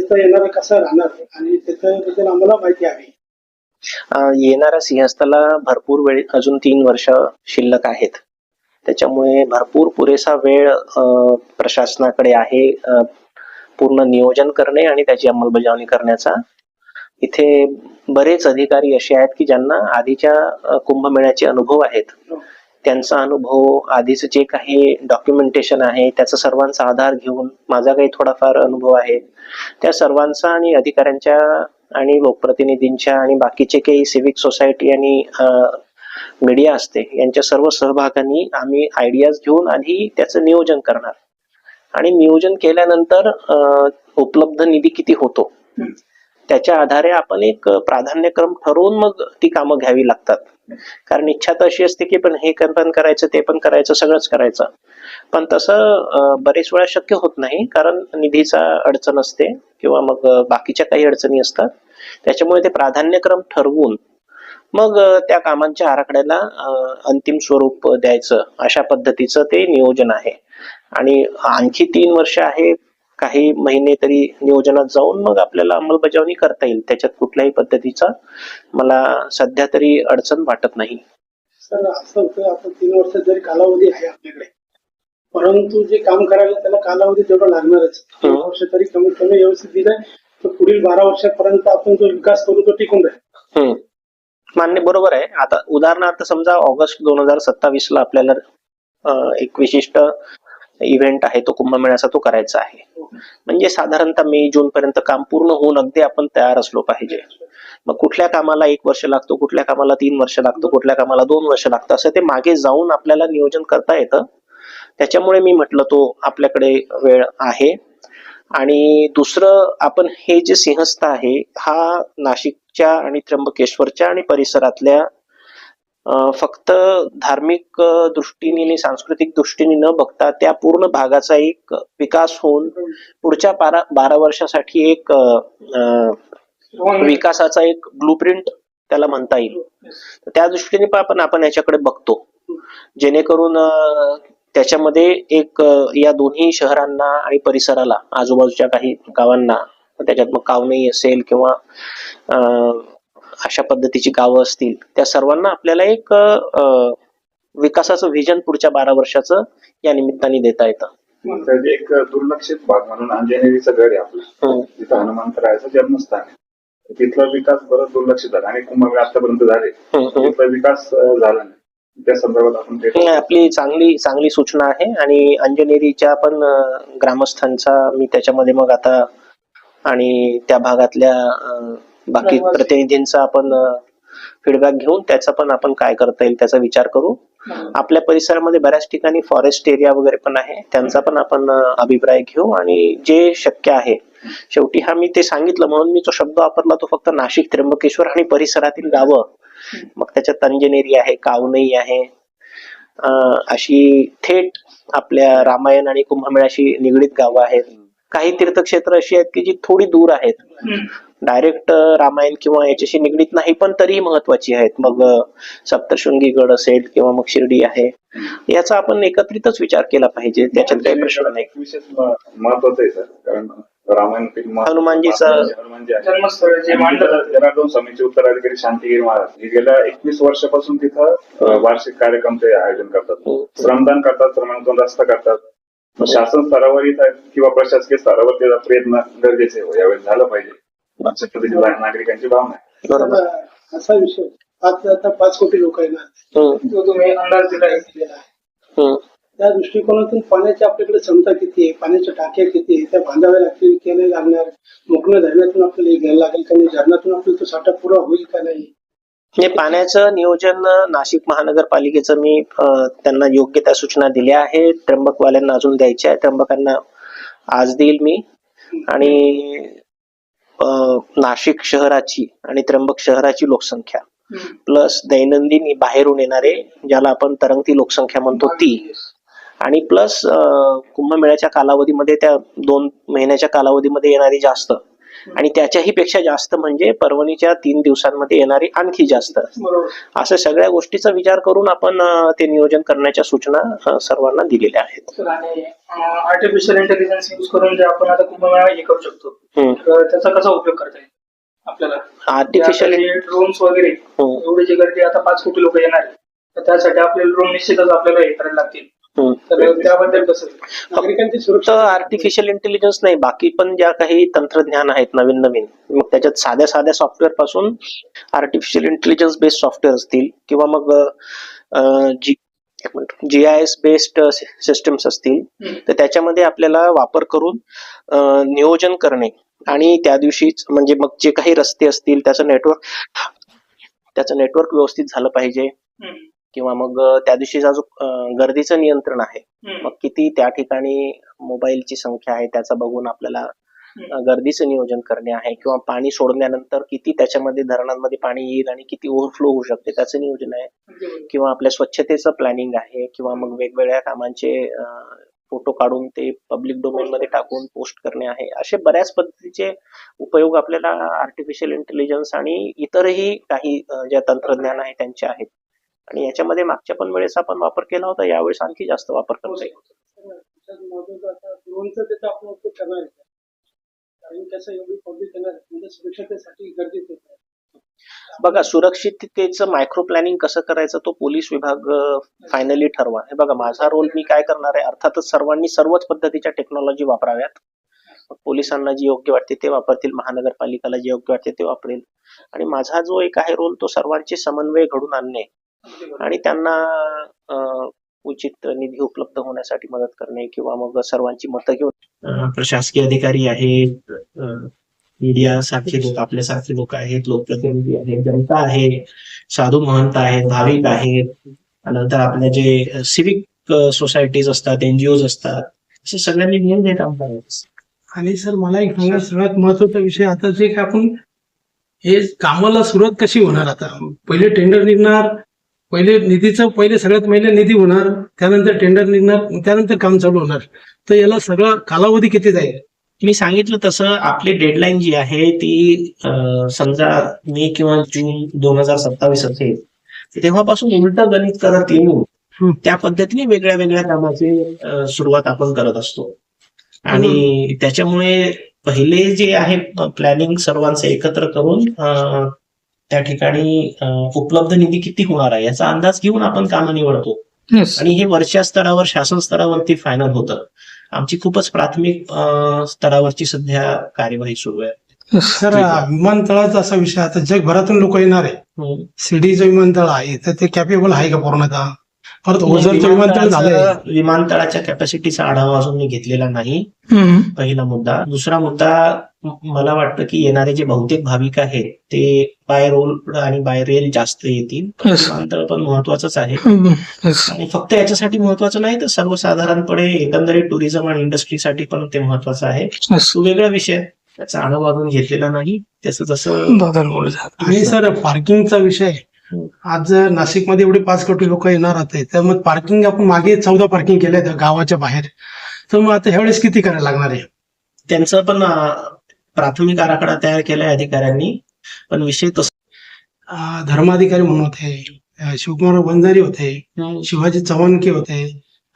सिंहस्थ येणारा कसा राहणार आणि त्याच्याबद्दल आम्हाला माहिती हवी. येणाऱ्या सिंहस्थाला भरपूर वेळ, अजून 3 वर्ष शिल्लक आहेत. त्याच्यामुळे भरपूर पुरेसा वेळ प्रशासनाकडे आहे पूर्ण नियोजन करणे आणि त्याची अंमलबजावणी करण्याचा. इथे बरेच अधिकारी असे आहेत की ज्यांना आधीच्या कुंभमेळ्याचे अनुभव आहेत. त्यांचा अनुभव, आधीच जे काही डॉक्युमेंटेशन आहे त्याचा सर्वांचा आधार घेऊन माझा काही थोडाफार अनुभव आहे, त्या सर्वांचा आणि अधिकाऱ्यांच्या आणि लोकप्रतिनिधींच्या आणि बाकीचे काही सिव्हिक सोसायटी आणि मीडिया असते यांच्या सर्व सहभागाने आम्ही आयडियाज घेऊन आधी त्याचं नियोजन करणार आणि नियोजन केल्यानंतर उपलब्ध निधी किती होतो त्याच्या आधारे आपण एक प्राधान्यक्रम ठरवून मग ती कामं घ्यावी लागतात. कारण इच्छा तर अशी असते की पण हे पण करायचं, ते पण करायचं, सगळंच करायचं, पण तसं बरेच वेळा शक्य होत नाही कारण निधीचा अडचण असते किंवा मग बाकीच्या काही अडचणी असतात. त्याच्यामुळे ते प्राधान्यक्रम ठरवून मग त्या कामांच्या आराखड्याला अंतिम स्वरूप द्यायचं, अशा पद्धतीचं ते नियोजन आहे. आणि आणखी 3 वर्ष आहे, काही महिने तरी नियोजनात जाऊन मग आपल्याला अंमलबजावणी करता येईल. त्याच्यात कुठल्याही पद्धतीचा मला सध्या तरी अडचण वाटत नाही. सर, असं होतं आता 3 वर्ष जरी कालावधी आहे आपल्याकडे, परंतु जे काम करायला त्याला कालावधी तेवढा लागणारच. 3 वर्ष तरी कमीत कमी व्यवस्थित दिलंय तर पुढील 12 वर्षापर्यंत आपण जो विकास करू तो टिकून राहील. मान्य, बरोबर आहे. आता उदाहरणार्थ समजा ऑगस्ट 2027 ला आपल्याला एक विशिष्ट इव्हेंट आहे, तो कुंभमेळ्याचा तो करायचा आहे. म्हणजे साधारणतः मे जून पर्यंत काम पूर्ण होऊन अगदी आपण तयार असलो पाहिजे. मग कुठल्या कामाला 1 वर्ष लागतो, कुठल्या कामाला 3 वर्ष लागतो, कुठल्या कामाला 2 वर्ष लागतं, असं ते मागे जाऊन आपल्याला नियोजन करता येतं. त्याच्यामुळे मी म्हटलं तो आपल्याकडे वेळ आहे. आणि दुसरं, आपण हे जे सिंहस्थ आहे हा नाशिकच्या आणि त्र्यंबकेश्वरच्या आणि परिसरातल्या फक्त धार्मिक दृष्टीने आणि सांस्कृतिक दृष्टीने न बघता त्या पूर्ण भागाचा एक विकास होऊन पुढच्या 12 वर्षासाठी एक विकासाचा एक ब्लूप्रिंट त्याला म्हणता येईल. त्या दृष्टीने पण आपण याच्याकडे बघतो, जेणेकरून त्याच्यामध्ये एक या दोन्ही शहरांना आणि परिसराला, आजूबाजूच्या काही गावांना, त्याच्यात मग कावनई असेल किंवा अशा पद्धतीची गावं असतील, त्या सर्वांना आपल्याला एक विकासाचं व्हिजन पुढच्या 12 वर्षाचं या निमित्ताने देता येतं. एक दुर्लक्षित भाग म्हणून अंजनेरीचं घर आहे आपलं, तिथं हनुमंतरायाचं जन्मस्थान आहे. तिथला विकास बरंच दुर्लक्षित झाला आणि कुंभमेळा आतापर्यंत झाले, तिथला विकास झाला नाही. त्या संदर्भात आपण आपली चांगली सूचना आहे. आणि अंजनेरीच्या पण ग्रामस्थांचा मी त्याच्यामध्ये मग आता आणि त्या भागातल्या बाकी प्रतिनिधींचा आपण फीडबॅक घेऊन त्याचा पण आपण काय करता येईल त्याचा विचार करू. आपल्या परिसरामध्ये बऱ्याच ठिकाणी फॉरेस्ट एरिया वगैरे पण आहे, त्यांचा पण आपण अभिप्राय घेऊ आणि जे शक्य आहे, शेवटी हा मी ते सांगितलं म्हणून मी तो शब्द वापरला, तो फक्त नाशिक, त्र्यंबकेश्वर आणि परिसरातील गावं, मग त्याच्यात अंजनेरी आहे, कावनई आहे, अशी थेट आपल्या रामायण आणि कुंभमेळ्याशी निगडीत गावं आहेत. काही तीर्थक्षेत्र अशी आहेत की जी थोडी दूर आहेत, डायरेक्ट रामायण किंवा याच्याशी निगडीत नाही पण तरीही महत्वाची आहेत. मग सप्तशृंगी गड असेल किंवा मग शिर्डी आहे, याचा आपण एकत्रितच विचार केला पाहिजे, त्याच्यात काही प्रश्न नाही. विशेष महत्वाचं आहे सर, कारण रामायण हनुमानजीचं जनार्दन स्वामीचे उत्तराधिकारी शांतिगिरी महाराज हे गेल्या 21 वर्षापासून तिथं वार्षिक कार्यक्रमचे आयोजन करतात, श्रमदान करतात, श्रमांकन रस्ता करतात. शासन स्तरावर किंवा प्रशासकीय स्तरावर त्याचा प्रयत्न गरजेचे यावेळी झालं पाहिजे, नागरिकांची भावना आहे. बरोबर. असा विषय, आता 5 कोटी लोक आहे ना, तो तुम्ही अंदाज दिलेला आहे. त्या दृष्टिकोनातून पाण्याची आपल्याकडे क्षमता किती आहे, पाण्याच्या टाक्या किती आहे, त्या बांधाव्या लागतील की नाही लागणार, मोकळ्या धरणातून आपल्याला घ्यायला लागेल का नाही, धरणातून आपल्याला तो साठा पुरा होईल का नाही. हे पाण्याचं नियोजन नाशिक महानगरपालिकेचं मी त्यांना योग्य त्या सूचना दिल्या आहेत. त्र्यंबकवाल्यांना अजून द्यायच्या आहे, त्र्यंबकांना आज देईल मी. आणि नाशिक शहराची आणि त्र्यंबक शहराची लोकसंख्या प्लस दैनंदिन बाहेरून येणारे, ज्याला आपण तरंगती लोकसंख्या म्हणतो, ती, आणि प्लस कुंभमेळ्याच्या कालावधीमध्ये त्या 2 महिन्याच्या कालावधीमध्ये येणारी जास्त, आणि त्याच्याही पेक्षा जास्त म्हणजे परभणीच्या 3 दिवसांमध्ये येणारी आणखी जास्त. बरोबर. असं सगळ्या गोष्टीचा विचार करून आपण ते नियोजन करण्याच्या सूचना सर्वांना दिलेल्या आहेत. सर, आणि आर्टिफिशियल इंटेलिजन्स यूज करून जे आपण आता कुंभमेळा हे करू शकतो, तर त्याचा कसा उपयोग करता येईल आपल्याला? आर्टिफिशियल ड्रोन्स वगैरे एवढी जी गर्दी, आता 5 कोटी लोक येणार आहेत, तर त्यासाठी आपले ड्रोन निश्चितच आपल्याला हे करायला लागतील. तर त्याबद्दल कसं नागरिकांची सुरक्षा? आर्टिफिशियल इंटेलिजन्स नाही, बाकी पण ज्या काही तंत्रज्ञान आहेत नवीन नवीन, मग त्याच्यात साध्या साध्या सॉफ्टवेअर पासून आर्टिफिशियल इंटेलिजन्स बेस्ड सॉफ्टवेअर असतील किंवा मग GIS बेस्ड सिस्टम्स असतील, तर त्याच्यामध्ये आपल्याला वापर करून नियोजन करणे आणि त्या दिवशीच म्हणजे मग जे काही रस्ते असतील त्याचं नेटवर्क व्यवस्थित झालं पाहिजे, किंवा मग त्या दिवशीचा जो गर्दीचं नियंत्रण आहे, मग किती त्या ठिकाणी मोबाईलची संख्या आहे त्याचा बघून आपल्याला गर्दीचं नियोजन करणे आहे, किंवा पाणी सोडल्यानंतर किती त्याच्यामध्ये धरणांमध्ये पाणी येईल आणि किती ओव्हरफ्लो होऊ शकते त्याचं नियोजन आहे, किंवा आपल्या स्वच्छतेचं प्लॅनिंग आहे, किंवा मग वेगवेगळ्या कामांचे फोटो काढून ते पब्लिक डोमेन मध्ये टाकून पोस्ट करणे आहे. असे बऱ्याच पद्धतीचे उपयोग आपल्याला आर्टिफिशियल इंटेलिजन्स आणि इतरही काही ज्या तंत्रज्ञान आहे त्यांचे आहेत. आणि याच्यामध्ये मागच्या पण वेळेस आपण वापर केला होता, यावेळेस आणखी जास्त वापर करता येईल. ड्रोनचा त्याचा आपण उपयोग करणार आहे, कारण कसं एवढी पब्लिक येणार म्हणजे सुरक्षतेसाठी गरजेचं आहे. बघा, सुरक्षिततेचं मायक्रो प्लॅनिंग कसं करायचं तो पोलीस विभाग फायनली ठरवा. हे बघा, माझा रोल मी काय करणार आहे, अर्थातच सर्वांनी सर्वच पद्धतीच्या टेक्नॉलॉजी वापराव्यात. पोलिसांना जी योग्य वाटते ते वापरतील, महानगरपालिकाला जे योग्य वाटते ते वापरेल, आणि माझा जो एक आहे रोल तो सर्वांचे समन्वय घडून आणणे आणि त्यांना उचित निधी उपलब्ध होण्यासाठी मदत करणे, किंवा मग सर्वांची मतं घेऊन प्रशासकीय अधिकारी आहेत, मीडिया सारखे लोक, आपल्यासारखे लोक आहेत, लोकप्रतिनिधी आहेत, जनता आहे, साधू महंत आहेत, भाविक आहेत, नंतर आपल्या जे सिविक सोसायटीज असतात, NGOज असतात, असे सगळ्यांनी मिळून हे काम करायचं. आणि सर, मला एक सांगा, सगळ्यात महत्वाचा विषय आता जे की आपण हे कामाला सुरुवात कशी होणार? आता पहिले टेंडर निघणार, पहिले निधीचं सगळ्यात पहिले निधी होणार, त्यानंतर टेंडर निघणार, त्यानंतर काम चालू होणार. तर याला सगळा कालावधी किती जाईल? मी सांगितलं तसं आपली डेडलाईन जी आहे ती समजा मे किंवा जून 2027 असेल, तेव्हापासून उलट गणित करत येऊन त्या पद्धतीने वेगळ्या वेगळ्या कामाची सुरुवात आपण करत असतो. आणि त्याच्यामुळे पहिले जे आहे प्लॅनिंग सर्वांचं एकत्र करून त्या ठिकाणी उपलब्ध निधी किती होणार आहे याचा अंदाज घेऊन आपण कामं निवडतो. आणि हे वरच्या स्तरावर, शासन स्तरावरती फायनल होतं. आमची खूपच प्राथमिक स्तरावरची सध्या कार्यवाही सुरू आहे. सर, विमानतळाचा असा विषय, आता जगभरातून लोक येणार आहे, शिर्डीचं विमानतळ आहे तर ते कॅपेबल आहे का पूर्णतः? परत ओझरचं विमानतळ झालंय. विमानतळाच्या कॅपॅसिटीचा आढावा अजून मी घेतलेला नाही, पहिला मुद्दा. दुसरा मुद्दा, मला वाटतं की येणारे जे बहुतेक भाविक आहेत ते बाय रोड आणि बाय रेल जास्त येतील. विमानतळ पण महत्वाचंच आहे, आणि फक्त याच्यासाठी महत्वाचं नाही तर सर्वसाधारणपणे एकंदरीत टुरिझम आणि इंडस्ट्रीसाठी पण ते महत्वाचं आहे. तो वेगळा विषय, त्याचा अनुभव अजून घेतलेला नाही, त्याचं जसं. आणि सर, पार्किंगचा विषय, आज नाशिकमध्ये एवढे 5 कोटी लोक येणार आहेत, तर मग पार्किंग आपण मागे 14 पार्किंग केल्या गावाच्या बाहेर, तर मग आता ह्यावेळेस किती करायला लागणार आहे? त्यांचं पण प्राथमिक आराखडा तयार केलाय अधिकाऱ्यांनी, पण विषय तसा धर्माधिकारी म्हणून होते, शिवकुमार बंजारी होते, शिवाजी चव्हाणके होते,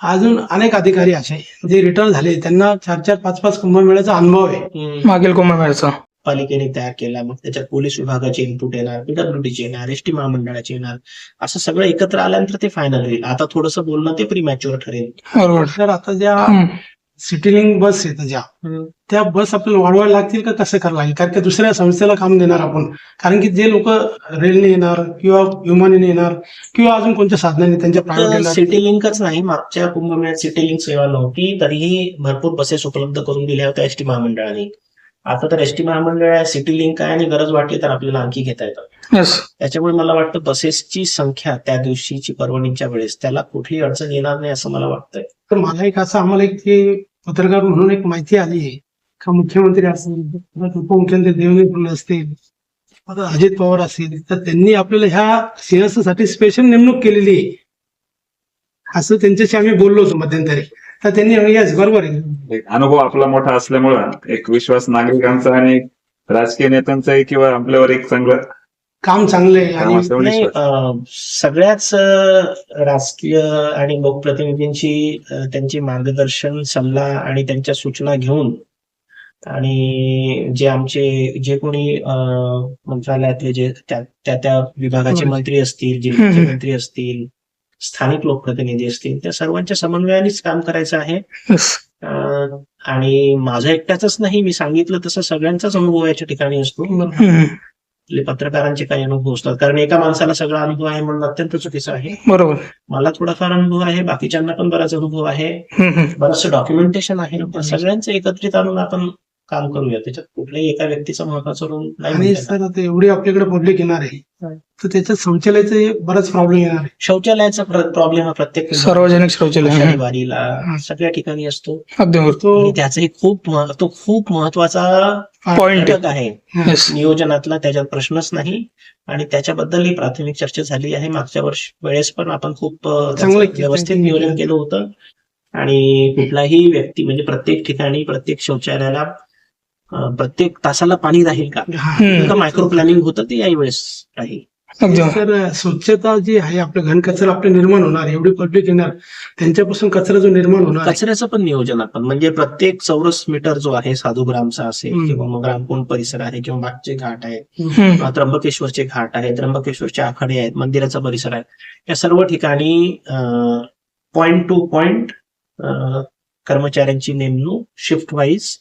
अजून अनेक अधिकारी असे जे रिटायर झाले, त्यांना 4-4, 5-5 कुंभमेळ्याचा अनुभव आहे मागील कुंभमेळ्याचा. पालिकेने तयार केला, मग त्याच्यात पोलीस विभागाचे इनपुट येणार, PWDचे येणार, ST महामंडळाचे येणार, असं सगळं एकत्र आल्यानंतर ते फायनल होईल. आता थोडंसं बोलणं ते प्रीमॅच्युअर ठरेल. बरोबर. सर, आता ज्या सिटीलिंग बस आहेत त्या बस आपल्याला वाढवायला लागतील का कसं करायला लागेल? कारण की दुसऱ्या संस्थेला काम देणार आपण, कारण की जे लोक रेलने येणार किंवा विमानाने येणार किंवा अजून कोणत्या साधनाने त्यांच्या प्रायव्हेट. सिटी लिंकच नाही, मागच्या कुंभमेळ्यात सिटी लिंक सेवा नव्हती, तरीही भरपूर बसेस उपलब्ध करून दिल्या होत्या ST महामंडळाने. आता तर ST महामंडळ सिटी लिंक आहे आणि गरज वाटली तर आपल्याला आणखी घेता येतं. त्याच्यामुळे मला वाटतं बसेसची संख्या त्या दिवशीची परभणीच्या वेळेस त्याला कुठलीही अडचण येणार नाही असं मला वाटतंय. तर मला एक असं, आम्हाला एक पत्रकार म्हणून एक माहिती आली आहे का मुख्यमंत्री असतील, उपमुख्यमंत्री देवेंद्र फडणवीस असतील, आता अजित पवार असतील, तर त्यांनी आपल्याला ह्या सिंहस्थासाठी स्पेशल नेमणूक केलेली आहे असं त्यांच्याशी आम्ही बोललो होतो मध्यंतरी. तर त्यांनी यस बरोबर आहे. अनुभव आपला मोठा असल्यामुळं एक विश्वास नागरिकांचा आणि राजकीय नेत्यांचं किंवा आपल्यावर एक चांगलं काम चांगलं आहे काम आणि असल्यावर नाही विश्वास. सगळ्याच राजकीय आणि लोकप्रतिनिधींची त्यांची मार्गदर्शन सल्ला आणि त्यांच्या सूचना घेऊन आणि जे आमचे जे कोणी मंत्रालयातले जे त्या विभागाचे मंत्री असतील, जिल्ह्याचे मंत्री असतील, स्थानिक लोकप्रतिनिधी असतील, त्या सर्वांच्या समन्वयानेच काम करायचं आहे. आणि माझा एकट्याचाच नाही, मी सांगितलं तसं सगळ्यांचाच अनुभव याच्या ठिकाणी असतो. आपले पत्रकारांचे काही अनुभव असतात, कारण एका माणसाला सगळा अनुभव आहे म्हणून अत्यंत चुकीचं आहे. बरोबर. मला थोडाफार अनुभव आहे, बाकीच्यांना पण बराच अनुभव आहे, बरंचसं डॉक्युमेंटेशन आहे. त्या सगळ्यांचं एकत्रित आणून आपण काम करूया. त्याच्यात कुठल्याही एका व्यक्तीचा महत्वाचा रोल नाही आणि म्हणता येणार. सर आता एवढी आपल्याकडे पब्लिक येणार आहे तर त्याच्यात शौचालयाचे बराच प्रॉब्लेम येणार आहे. शौचालयाचा प्रॉब्लेम हा प्रत्येक सार्वजनिक शौचालय. आषाढी वारीला सगळ्या ठिकाणी असतो. अगदी बरोबर. आणि त्याचाही तो खूप महत्वाचा पॉइंट घटक आहे नियोजनातला, त्याच्यात प्रश्नच नाही. आणि त्याच्याबद्दलही प्राथमिक चर्चा झाली आहे. मागच्या वेळेस पण आपण खूप चांगलं त्याचं व्यवस्थित नियोजन केलं होतं. आणि कुठलाही व्यक्ती म्हणजे प्रत्येक ठिकाणी प्रत्येक शौचालयाला प्रत्येक तासाला पाणी राहील का मायक्रो प्लॅनिंग होतं ते याही वेळेस राहील. अगदी सर स्वच्छता जी आहे, आपलं घन कचरा आपलं निर्माण होणार, एवढी पब्लिक येणार, त्यांच्यापासून कचरा जो निर्माण होणार आहे, कचऱ्याचं पण नियोजन आपण म्हणजे प्रत्येक चौरस मीटर जो आहे, साधू ग्रामचा असेल किंवा मग रामकुंड परिसर आहे किंवा मागचे घाट आहे, त्र्यंबकेश्वरचे घाट आहे, त्र्यंबकेश्वरचे आखाडे आहेत, मंदिराचा परिसर आहे, या सर्व ठिकाणी पॉइंट टू पॉइंट कर्मचाऱ्यांची नेमणूक शिफ्ट वाईज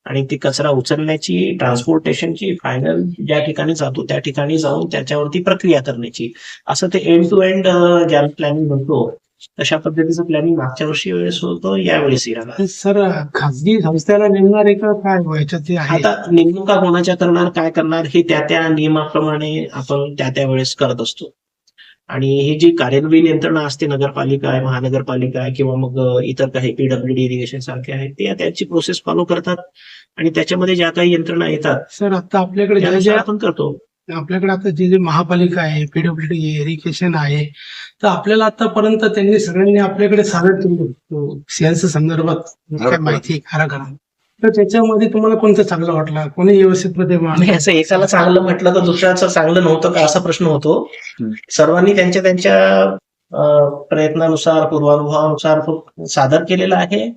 आणि ती कचरा उचलण्याची, ट्रान्सपोर्टेशनची, फायनल ज्या ठिकाणी जातो त्या ठिकाणी जाऊन त्याच्यावरती प्रक्रिया करण्याची, असं ते एंड टू एंड ज्या प्लॅनिंग म्हणतो तशा पद्धतीचं प्लॅनिंग मागच्या वर्षी वेळेस होतं, यावेळेस राहणार. सर खाजगी संस्थेला नेमणार आहे का काय व्हायचं ते आहे? आता नेमणुका कोणाच्या करणार, काय करणार हे त्या नियमाप्रमाणे आपण त्या वेळेस करत असतो. आणि ही जी कार्यन्वयन यंत्रणा असते, नगरपालिका आहे, महानगरपालिका आहे किंवा मग इतर काही पीडब्ल्यूडी इरिगेशन सारखे आहेत, ते त्यांची प्रोसेस फॉलो करतात आणि त्याच्यामध्ये ज्या काही यंत्रणा येतात सर आता आपल्याकडे त्यानुसार आपण करतो. आपल्याकडे आता जे महापालिका आहे, पीडब्ल्यूडी इरिगेशन आहे, तर आपल्याला आतापर्यंत त्यांनी सगळ्यांनी आपल्याकडे सादर सियांच्या संदर्भात काय माहिती आराखडा, तर त्याच्यामध्ये तुम्हाला कोणतं चांगलं वाटलं, कोणी व्यवस्थित मध्ये नाही, असं एकाला चांगलं म्हटलं तर दुसऱ्याचं चांगलं नव्हतं का असा प्रश्न होतो. सर्वांनी त्यांच्या प्रयत्नानुसार, पूर्वानुभवानुसार सादर केलेलं आहे.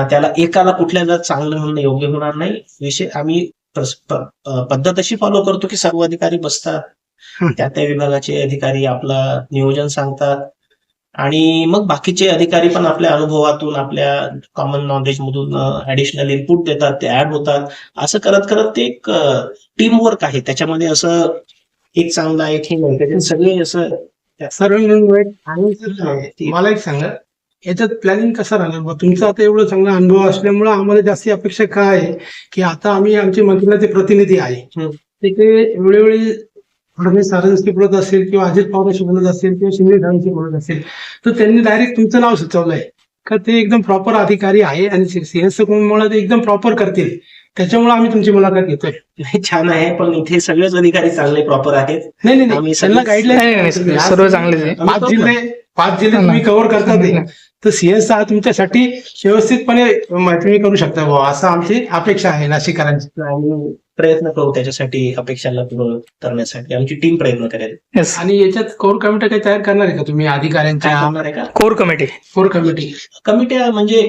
त्याला एकाला कुठल्याला चांगलं म्हणणं योग्य होणार नाही. विषय आम्ही पद्धत अशी फॉलो करतो की सर्व अधिकारी बसतात, त्या विभागाचे अधिकारी आपलं नियोजन सांगतात आणि मग बाकीचे अधिकारी पण आपल्या अनुभवातून, आपल्या कॉमन नॉलेज मधून ऍडिशनल इनपुट देतात, ते ऍड होतात. असं करत करत ते एक टीम वर्क आहे. त्याच्यामध्ये असं एक चांगला आहे, एक हे नाही, त्याच्यात सगळे असं सर्व आणि मला एक सांगा, याच्यात प्लॅनिंग कसं राहणार बा? तुमचा आता एवढं चांगला अनुभव असल्यामुळे आम्हाला जास्ती अपेक्षा काय आहे की आता आम्ही आमचे मंत्र्याचे प्रतिनिधी आहे, ते वेळोवेळी फडणवीस सारंगची बोलत असेल किंवा अजित पवारांशी बोलत असेल किंवा शिंदे साहेबांशी बोलत असेल, तर त्यांनी डायरेक्ट तुमचं नाव सुचवलंय का ते एकदम प्रॉपर अधिकारी आहे आणि सिंहस्थमुळे ते एकदम प्रॉपर करतील, त्याच्यामुळे आम्ही तुमची मुलाखत घेतोय. छान आहे. पण इथे सगळेच अधिकारी चांगले प्रॉपर आहेत. नाही आम्ही त्यांना गाईडलाईन सर्व चांगलेच आहे. 5 जिल्हे तुम्ही कव्हर करतात, तर सीएस तुमच्यासाठी व्यवस्थितपणे तुम्ही करू शकता बुवा, असं आमची अपेक्षा आहे नाशिककरांची. आम्ही प्रयत्न करू त्याच्यासाठी, अपेक्षाला पूर्ण करण्यासाठी आमची टीम प्रयत्न करेल. Yes. आणि याच्यात कोर कमिटी काही तयार करणार आहे का तुम्ही काय अधिकाऱ्यांच्या? करणार आहे का कोर कमिटी. कोर कमिटी कमिट्या म्हणजे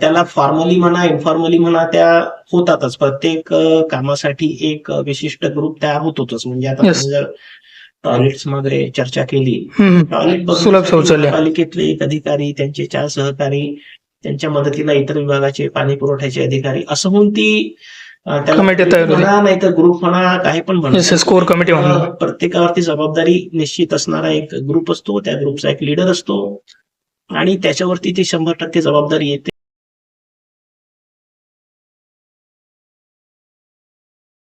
त्याला फॉर्मली म्हणा, इन्फॉर्मली म्हणा, त्या होतातच. प्रत्येक कामासाठी एक विशिष्ट ग्रुप तयार होतोच. म्हणजे आता Yes. जर टॉयलेट्स मध्ये चर्चा केली, टॉयलेट सुलभ शौचालय. पालिकेतले एक अधिकारी, त्यांचे 4 सहकारी, त्यांच्या मदतीला इतर विभागाचे पाणी पुरवठ्याचे अधिकारी, असं होऊन ती कमिटी तयार होते. नाही तर ग्रुप म्हणा, काही पण म्हणा, कोर कमिटी म्हणून प्रत्येकावरती जबाबदारी निश्चित असणारा एक ग्रुप असतो, त्या ग्रुपचा एक लीडर असतो आणि त्याच्यावरती ती 100% जबाबदारी येते.